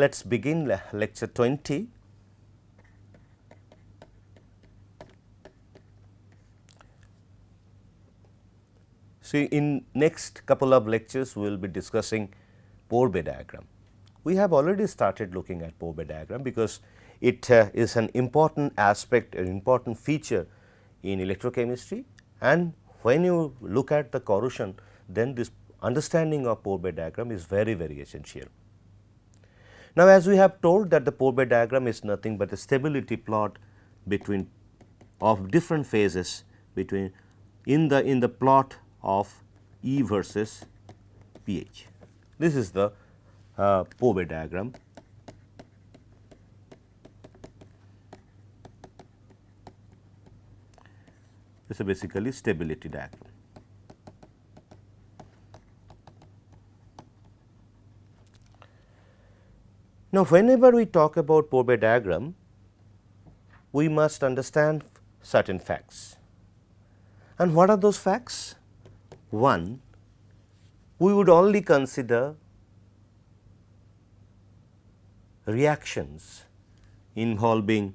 let us begin lecture 20. See, in next couple of lectures, we will be discussing Pourbaix diagram. We have already started looking at Pourbaix diagram because it is an important aspect, an important feature in electrochemistry, and when you look at the corrosion, then this understanding of Pourbaix diagram is very, very essential. Now, as we have told that the Pourbaix diagram is nothing but a stability plot between of different phases between in the plot of E versus pH. This is the Pourbaix diagram. This is basically stability diagram. Now, whenever we talk about Pourbaix diagram, we must understand certain facts. And what are those facts? One, we would only consider reactions involving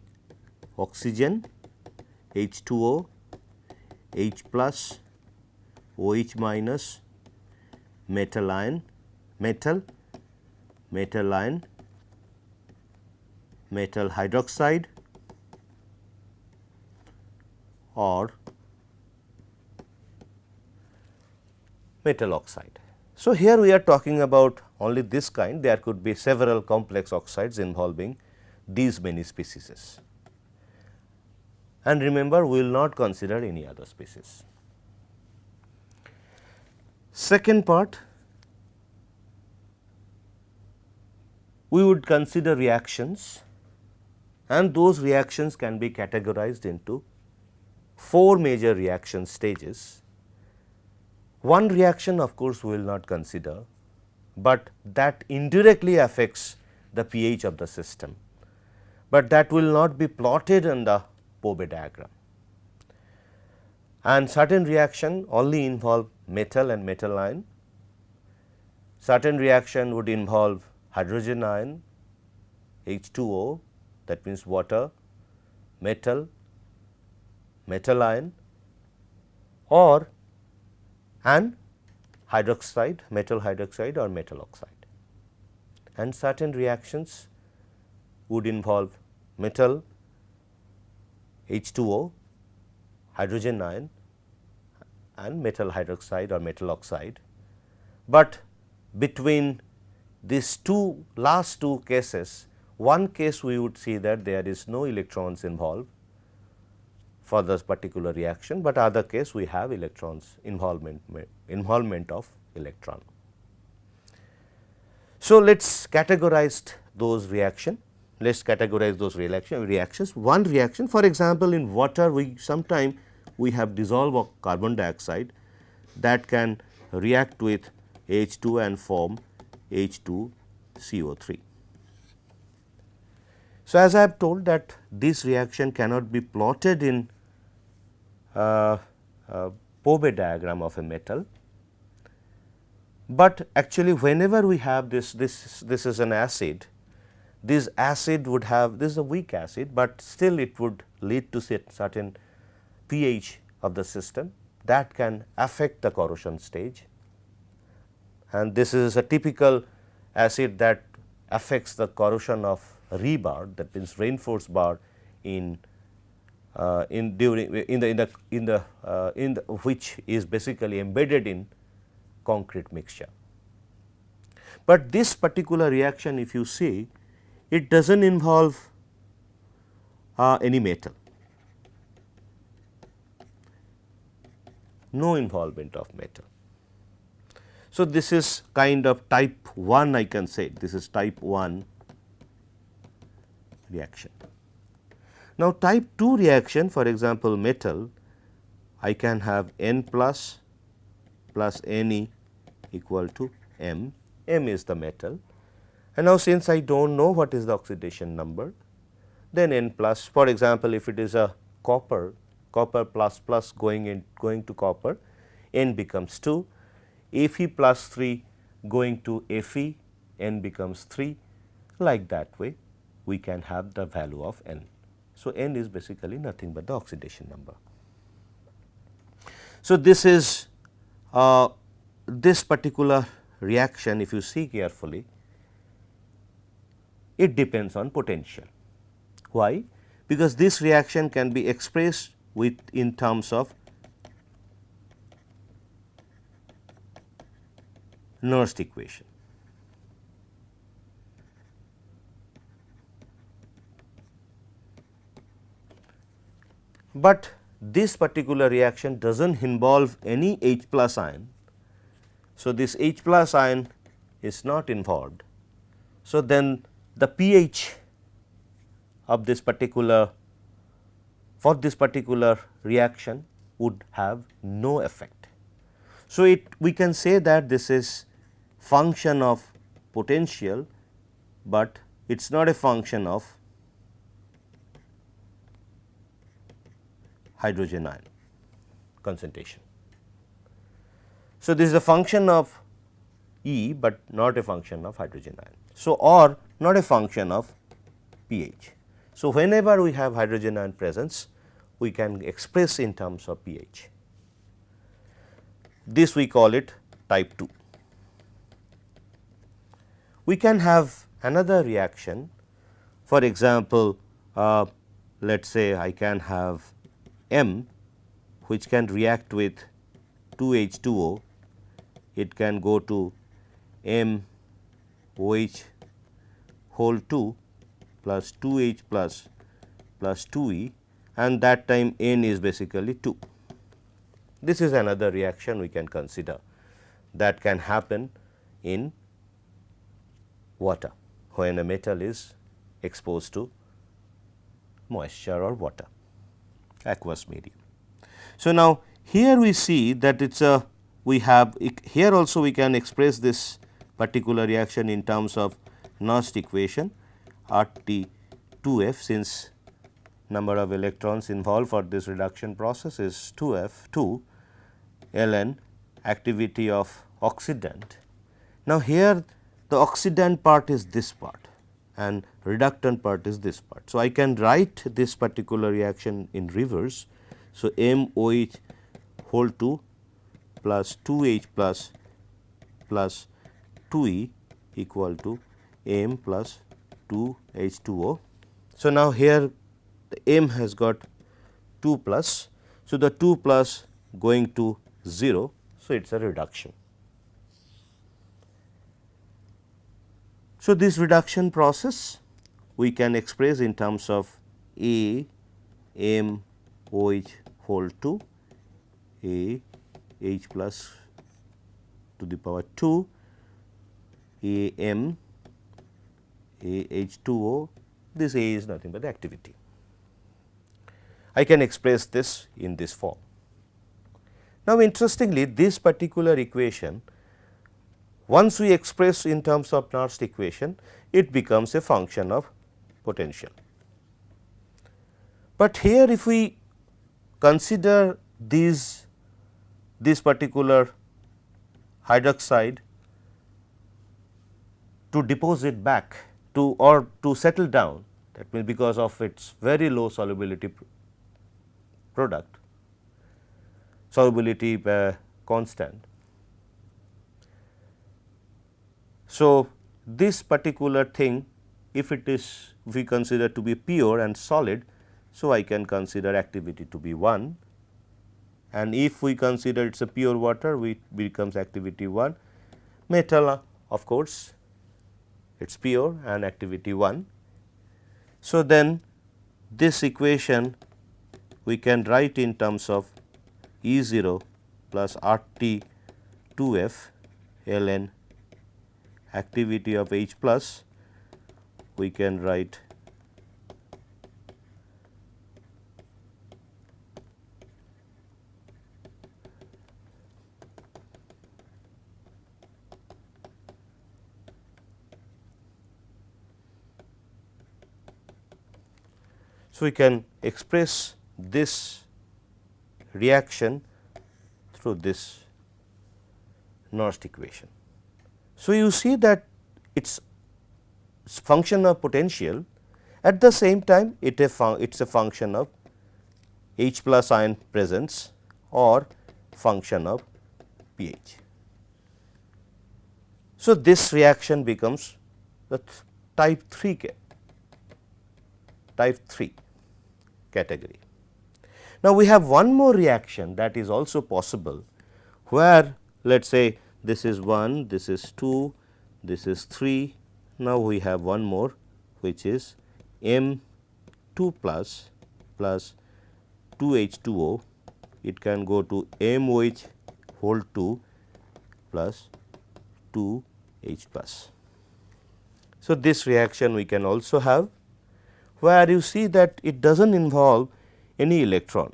oxygen, H2O, H plus, OH minus, metal ion, metal ion, metal hydroxide or metal oxide. So, here we are talking about only this kind, there could be several complex oxides involving these many species. And remember, we will not consider any other species. Second part, we would consider reactions, and those reactions can be categorized into 4 major reaction stages. One reaction, of course, we will not consider, but that indirectly affects the pH of the system, but that will not be plotted in the Pourbaix diagram. And certain reaction only involve metal and metal ion, certain reaction would involve hydrogen ion, H2O, that means water, metal ion, or and hydroxide, metal hydroxide or metal oxide. And certain reactions would involve metal, H2O, hydrogen ion and metal hydroxide or metal oxide. But between these last two cases, one case we would see that there is no electrons involved for this particular reaction, but other case we have electrons involvement of electron. So, let us categorize those reaction. Let us categorize those reactions. One reaction, for example, in water sometime we have dissolved of carbon dioxide that can react with H2 and form H2CO3. So, as I have told that this reaction cannot be plotted in Pourbaix diagram of a metal, but actually whenever we have this is an acid, this acid would have, this is a weak acid, but still it would lead to certain pH of the system that can affect the corrosion stage, and this is a typical acid that affects the corrosion of rebar, that means reinforced bar which is basically embedded in concrete mixture. But this particular reaction, if you see, it does not involve any metal, no involvement of metal. So, this is kind of type 1, I can say this is type 1 reaction. Now, type 2 reaction, for example, metal, I can have N plus Ne equal to M, M is the metal, and now since I do not know what is the oxidation number, then N plus, for example, if it is a copper plus plus going to copper, N becomes 2, Fe plus 3 going to Fe, N becomes 3. Like that way we can have the value of N. So, N is basically nothing but the oxidation number. So, this is this particular reaction, if you see carefully, it depends on potential. Why? Because this reaction can be expressed with in terms of Nernst equation. But this particular reaction does not involve any H plus ion. So, this H plus ion is not involved. So, then the pH of this particular for this particular reaction would have no effect. So, we can say that this is function of potential, but it is not a function of hydrogen ion concentration. So, this is a function of E, but not a function of hydrogen ion. So, or not a function of pH. So, whenever we have hydrogen ion presence, we can express in terms of pH. This we call it type 2. We can have another reaction. For example, let us say I can have M, which can react with 2H2O. It can go to MOH whole 2 plus 2H plus 2E, and that time N is basically 2. This is another reaction we can consider that can happen in water when a metal is exposed to moisture or water, aqueous medium. So, now here we see that it is a we have here also we can express this particular reaction in terms of Nernst equation RT 2F, since number of electrons involved for this reduction process is 2F 2 ln activity of oxidant. Now, here the oxidant part is this part and reductant part is this part. So, I can write this particular reaction in reverse. So, MOH whole 2 plus 2H plus 2E equal to M plus 2H2O. So, now here the M has got 2 plus. So, the 2 plus going to 0. So, it is a reduction. So, this reduction process we can express in terms of A M OH whole 2 A H plus to the power 2 A M A H2O. This A is nothing but the activity. I can express this in this form. Now, interestingly, this particular equation, once we express in terms of Nernst equation, it becomes a function of potential. But here if we consider this particular hydroxide to deposit back to or to settle down, that means because of its very low solubility product, solubility constant. So, this particular thing, if it is we consider to be pure and solid, so I can consider activity to be 1, and if we consider it is a pure water, we becomes activity 1. Metal, of course, it is pure and activity 1. So, then this equation we can write in terms of E0 plus RT 2F ln activity of H plus, we can write so we can express this reaction through this Nernst equation. So, you see that it is function of potential, at the same time it is a function of H plus ion presence or function of pH. So, this reaction becomes the type 3 category. Now, we have one more reaction that is also possible, where let us say this is 1, this is 2, this is 3. Now, we have one more, which is M 2 plus 2 H2O. It can go to MOH whole 2 plus 2 H plus. So, this reaction we can also have, where you see that it does not involve any electron.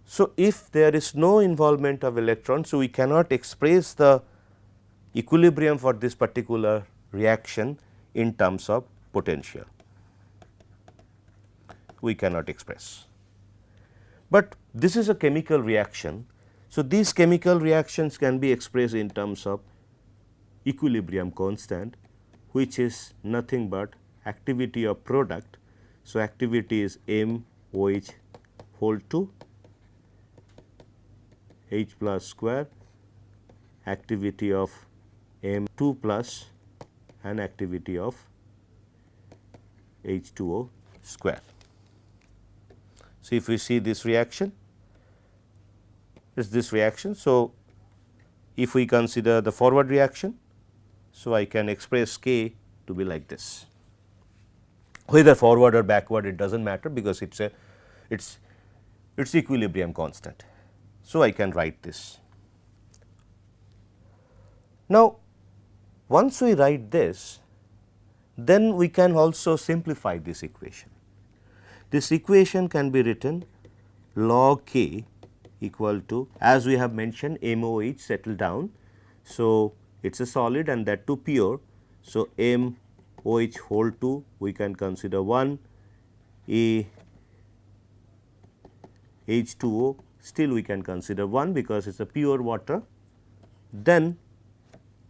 So, if there is no involvement of electrons, so we cannot express the equilibrium for this particular reaction in terms of potential. We cannot express. But this is a chemical reaction. So, these chemical reactions can be expressed in terms of equilibrium constant, which is nothing but activity of product. So, activity is MOH whole 2 H plus square, activity of M2 plus and activity of H2O square. So, if we see this reaction, is this reaction. So, if we consider the forward reaction, so I can express K to be like this. Whether forward or backward, it does not matter, because it is equilibrium constant. So, I can write this. Now, once we write this, then we can also simplify this equation. This equation can be written log K equal to, as we have mentioned, MOH settle down. So, it is a solid and that too pure. So, MOH whole 2 we can consider 1, H2O still we can consider 1, because it is a pure water. Then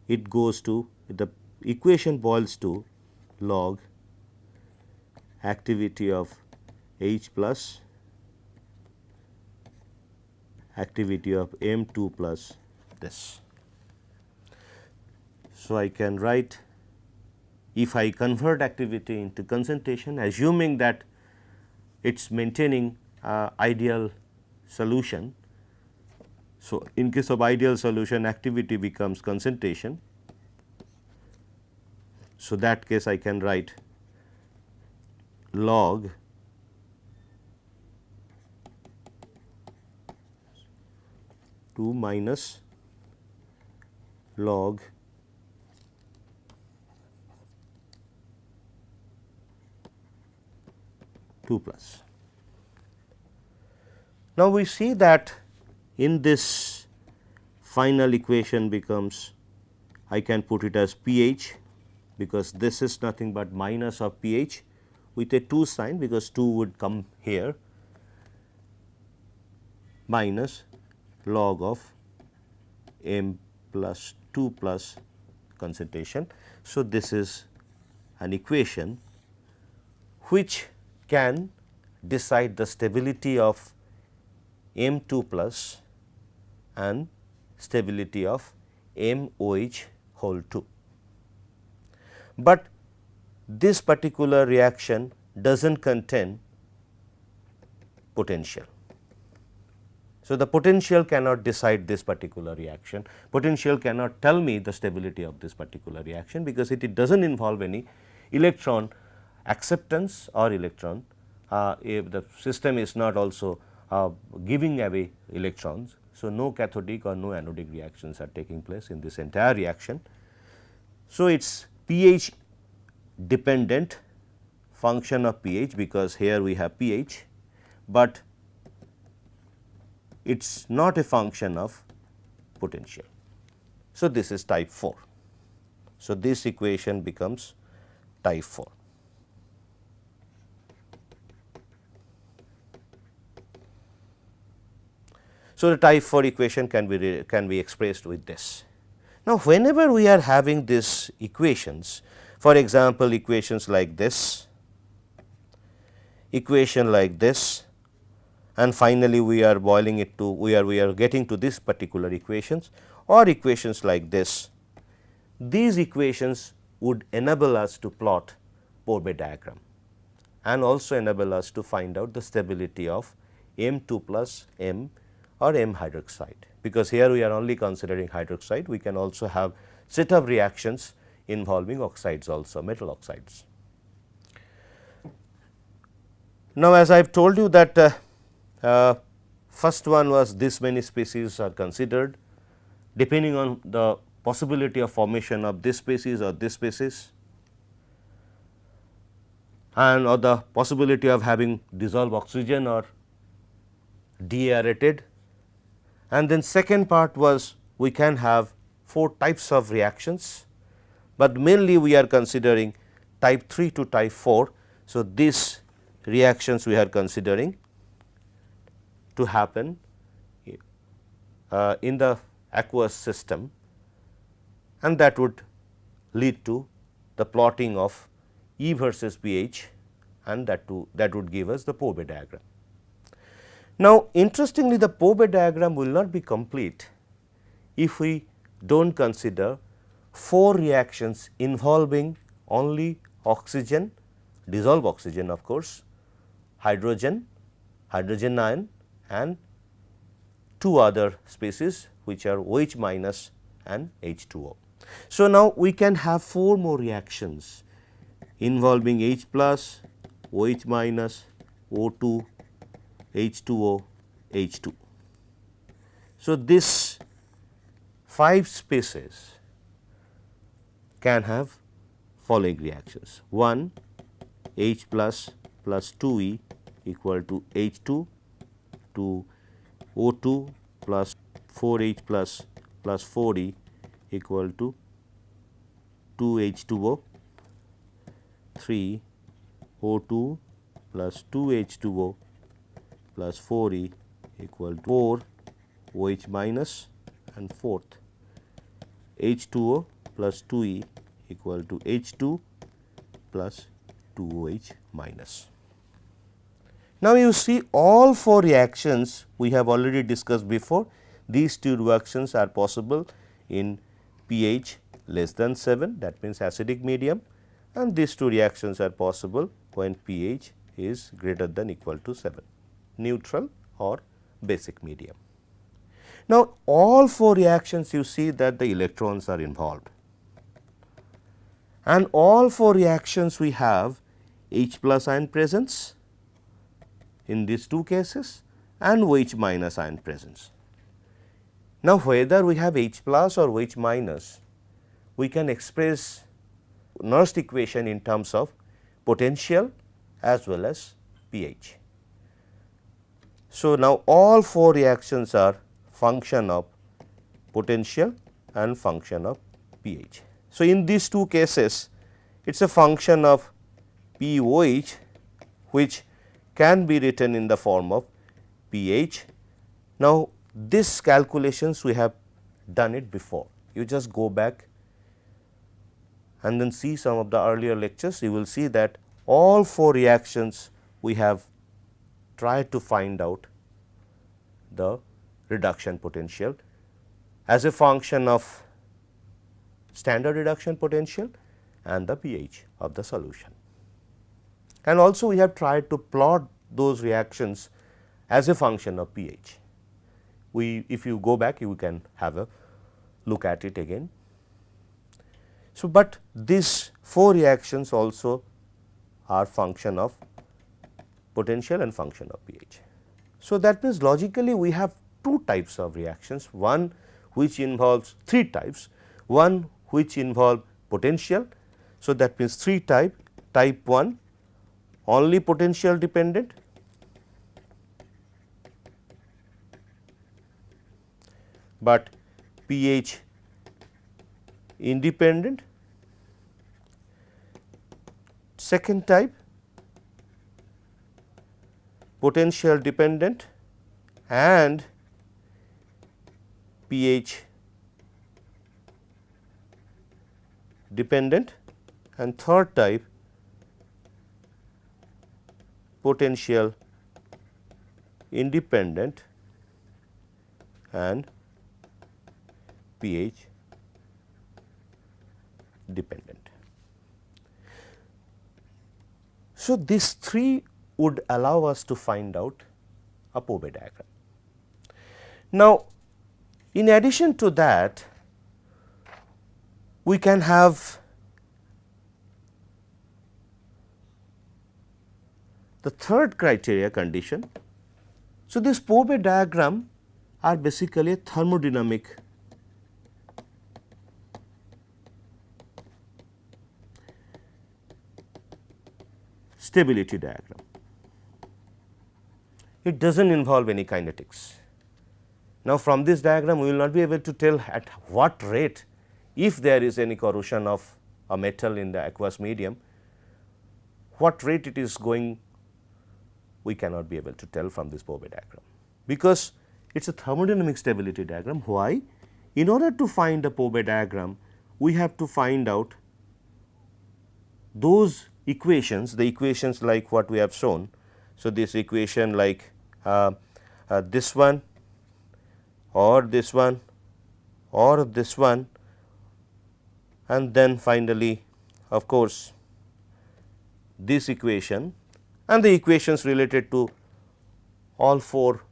it goes to, the equation boils to log activity of H plus activity of M2 plus this. So, I can write, if I convert activity into concentration, assuming that it is maintaining ideal solution. So, in case of ideal solution, activity becomes concentration. So, that case I can write log two minus log two plus. Now, we see that in this final equation becomes, I can put it as pH, because this is nothing but minus of pH with a 2 sign, because 2 would come here, minus log of M plus 2 plus concentration. So, this is an equation which can decide the stability of M2 plus and stability of MOH whole 2. But this particular reaction does not contain potential. So, the potential cannot decide this particular reaction, potential cannot tell me the stability of this particular reaction, because it does not involve any electron acceptance or electron, if the system is not also giving away electrons. So, no cathodic or no anodic reactions are taking place in this entire reaction. So, it is pH dependent function of pH, because here we have pH, but it is not a function of potential. So, this is type 4. So, this equation becomes type 4. So, the type 4 equation can be expressed with this. Now, whenever we are having these equations, for example, equations like this, equation like this, and finally, we are boiling it to we are getting to this particular equations or equations like this. These equations would enable us to plot Pourbaix diagram and also enable us to find out the stability of M2 plus M or M hydroxide, because here we are only considering hydroxide. We can also have set of reactions involving oxides also, metal oxides. Now, as I have told you that first one was this many species are considered depending on the possibility of formation of this species or this species, and or the possibility of having dissolved oxygen or deaerated. And then second part was we can have 4 types of reactions, but mainly we are considering type 3 to type 4. So, these reactions we are considering to happen in the aqueous system, and that would lead to the plotting of E versus pH, and that would give us the Pourbaix diagram. Now, interestingly, the Pourbaix diagram will not be complete if we do not consider 4 reactions involving only oxygen, dissolved oxygen of course, hydrogen, hydrogen ion, and 2 other species which are OH minus and H2O. So, now we can have 4 more reactions involving H plus, OH minus, O2, H2O, H2. So, this 5 species can have following reactions: 1 H plus 2E equal to H2 to O2 plus 4H plus 4E equal to 2H2O, 3 O2 plus 2H2O plus 4E equal to 4 OH minus, and 4th H2O plus 2E equal to H2 plus 2OH minus. Now, you see all 4 reactions we have already discussed before. These 2 reactions are possible in pH less than 7, that means acidic medium, and these 2 reactions are possible when pH is greater than equal to 7, neutral or basic medium. Now, all 4 reactions you see that the electrons are involved, and all 4 reactions we have H plus ion presence in these 2 cases and OH minus ion presence. Now, whether we have H plus or OH minus, we can express Nernst equation in terms of potential as well as pH. So, now all 4 reactions are function of potential and function of pH. So, in these 2 cases it is a function of pOH which can be written in the form of pH. Now, this calculations we have done it before. You just go back and then see some of the earlier lectures. You will see that all 4 reactions we have tried to find out the reduction potential as a function of standard reduction potential and the pH of the solution. And also we have tried to plot those reactions as a function of pH. If you go back, you can have a look at it again. So, but these 4 reactions also are function of potential and function of pH. So, that means logically we have 2 types of reactions, one which involves 3 types, one which involve potential. So, that means 3 type 1 only potential dependent, but pH independent. Second type potential dependent and pH dependent, and third type potential independent and pH dependent. So, these three would allow us to find out a Pourbaix diagram. Now, in addition to that, we can have the third criteria condition. So, this Pourbaix diagram are basically a thermodynamic stability diagram. It does not involve any kinetics. Now, from this diagram we will not be able to tell at what rate, if there is any corrosion of a metal in the aqueous medium, what rate it is going, we cannot be able to tell from this Pourbaix diagram, because it is a thermodynamic stability diagram. Why? In order to find a Pourbaix diagram, we have to find out those equations, the equations like what we have shown. So, this equation like this one or this one or this one, and then finally of course this equation and the equations related to all four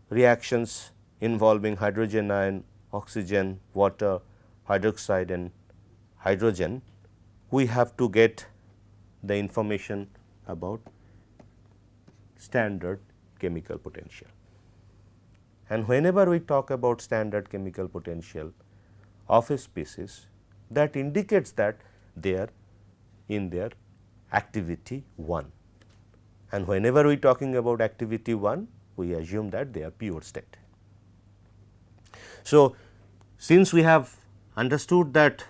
reactions involving hydrogen ion, oxygen, water, hydroxide and hydrogen. We have to get the information about standard chemical potential. And whenever we talk about standard chemical potential of a species, that indicates that they are in their activity 1, and whenever we are talking about activity 1, we assume that they are pure state. So, since we have understood that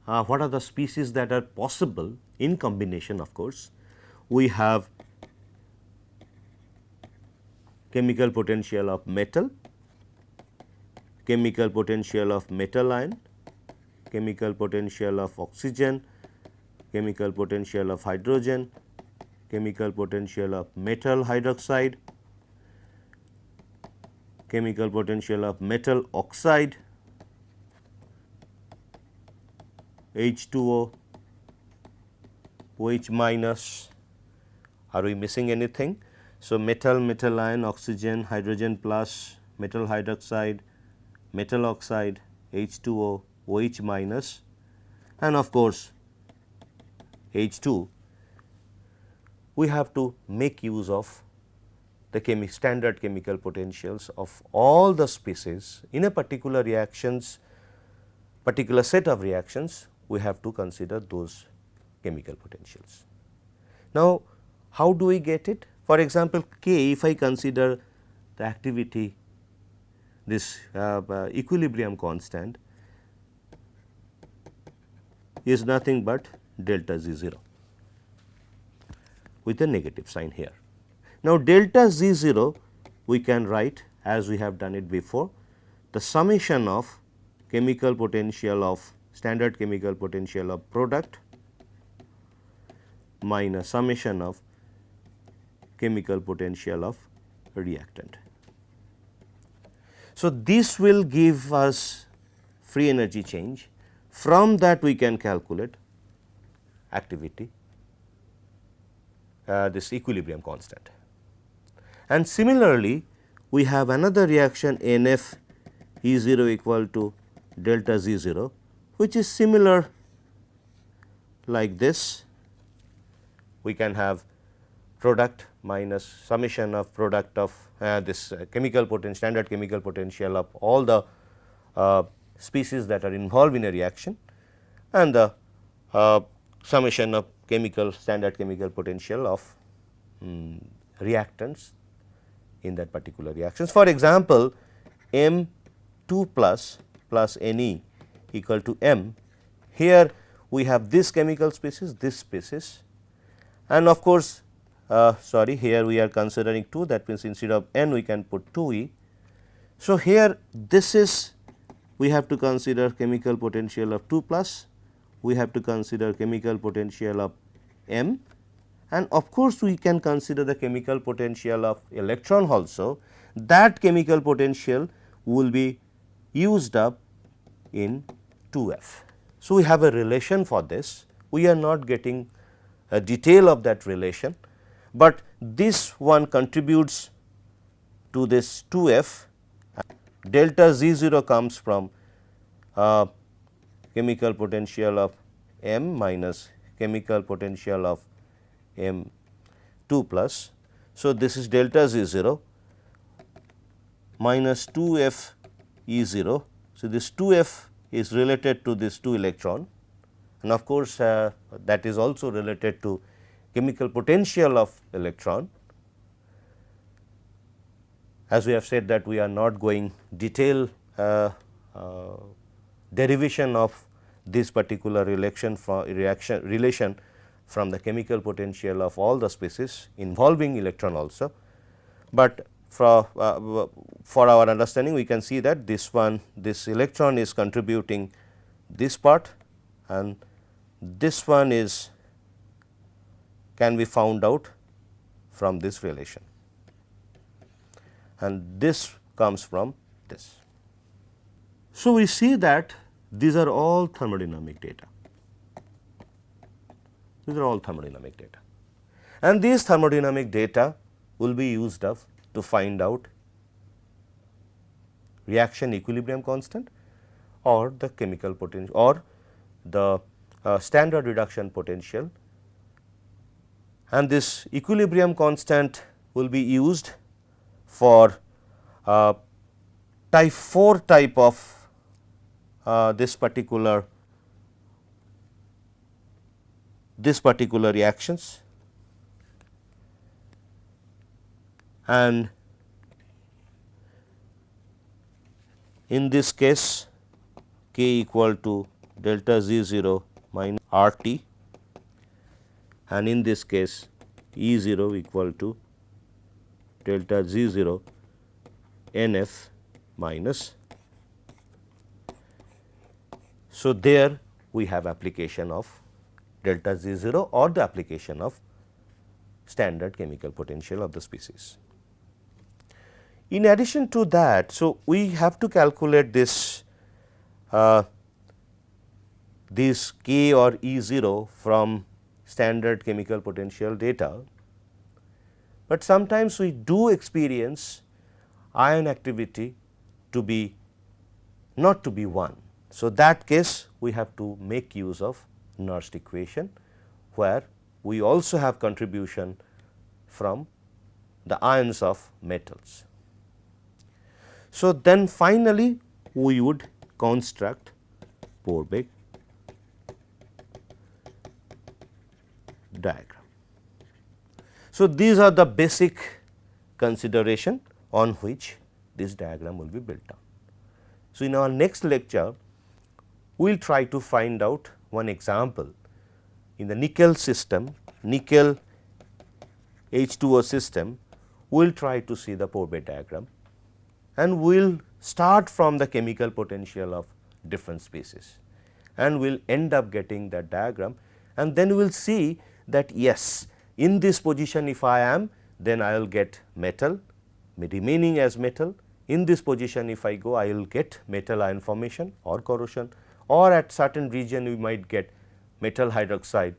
what are the species that are possible in combination, of course, we have chemical potential of metal, chemical potential of metal ion, chemical potential of oxygen, chemical potential of hydrogen, chemical potential of metal hydroxide, chemical potential of metal oxide, H2O, OH minus. Are we missing anything? So, metal, metal ion, oxygen, hydrogen plus, metal hydroxide, metal oxide, H2O, OH minus, and of course, H2. We have to make use of the standard chemical potentials of all the species in a particular reactions, particular set of reactions. We have to consider those chemical potentials. Now, how do we get it? For example, K, if I consider the activity, this equilibrium constant is nothing but delta Z 0 with a negative sign here. Now, delta Z 0 we can write as we have done it before, the summation of chemical potential of standard chemical potential of product minus summation of chemical potential of reactant. So, this will give us free energy change. From that we can calculate activity, this equilibrium constant. And similarly, we have another reaction NF E 0 equal to delta Z 0, which is similar like this. We can have product minus summation of product of this chemical standard chemical potential of all the species that are involved in a reaction, and the summation of standard chemical potential of reactants in that particular reactions. For example, M 2 plus Ne equal to M. Here we have this chemical species, this species, and of course, here we are considering 2, that means instead of N we can put 2E. So, here this is we have to consider chemical potential of 2 plus, we have to consider chemical potential of M, and of course, we can consider the chemical potential of electron also. That chemical potential will be used up in 2F. So, we have a relation for this. We are not getting a detail of that relation, but this one contributes to this 2F. Delta Z0 comes from chemical potential of M minus chemical potential of M 2 plus. So, this is delta Z0 minus 2F E0. So, this 2F is related to this 2 electron, and of course, that is also related to chemical potential of electron. As we have said that we are not going detail derivation of this particular relation from the chemical potential of all the species involving electron also, but for our understanding we can see that this electron is contributing this part, and this one is can be found out from this relation, and this comes from this. So, we see that these are all thermodynamic data. These are all thermodynamic data, and these thermodynamic data will be used up to find out reaction equilibrium constant or the chemical potential or the standard reduction potential, and this equilibrium constant will be used for type 4 type of this particular reactions, and in this case K equal to delta Z0 minus RT, and in this case E0 equal to delta Z0 NF minus. So, there we have application of delta Z0 or the application of standard chemical potential of the species. In addition to that, so we have to calculate this K or E0 from standard chemical potential data, but sometimes we do experience ion activity to be not to be 1. So, that case we have to make use of Nernst equation, where we also have contribution from the ions of metals. So, then finally, we would construct Pourbaix diagram. So, these are the basic consideration on which this diagram will be built on. So, in our next lecture, we will try to find out one example in the nickel system, nickel H2O system. We will try to see the Pourbaix diagram, and we will start from the chemical potential of different species, and we will end up getting that diagram, and then we will see that yes, in this position if I am, then I will get metal remaining as metal. In this position if I go, I will get metal ion formation or corrosion, or at certain region we might get metal hydroxide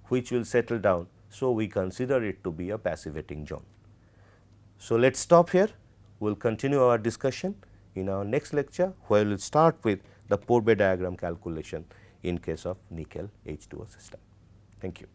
which will settle down. So, we consider it to be a passivating zone. So, let us stop here. We will continue our discussion in our next lecture, where we will start with the Pourbaix diagram calculation in case of nickel H2O system. Thank you.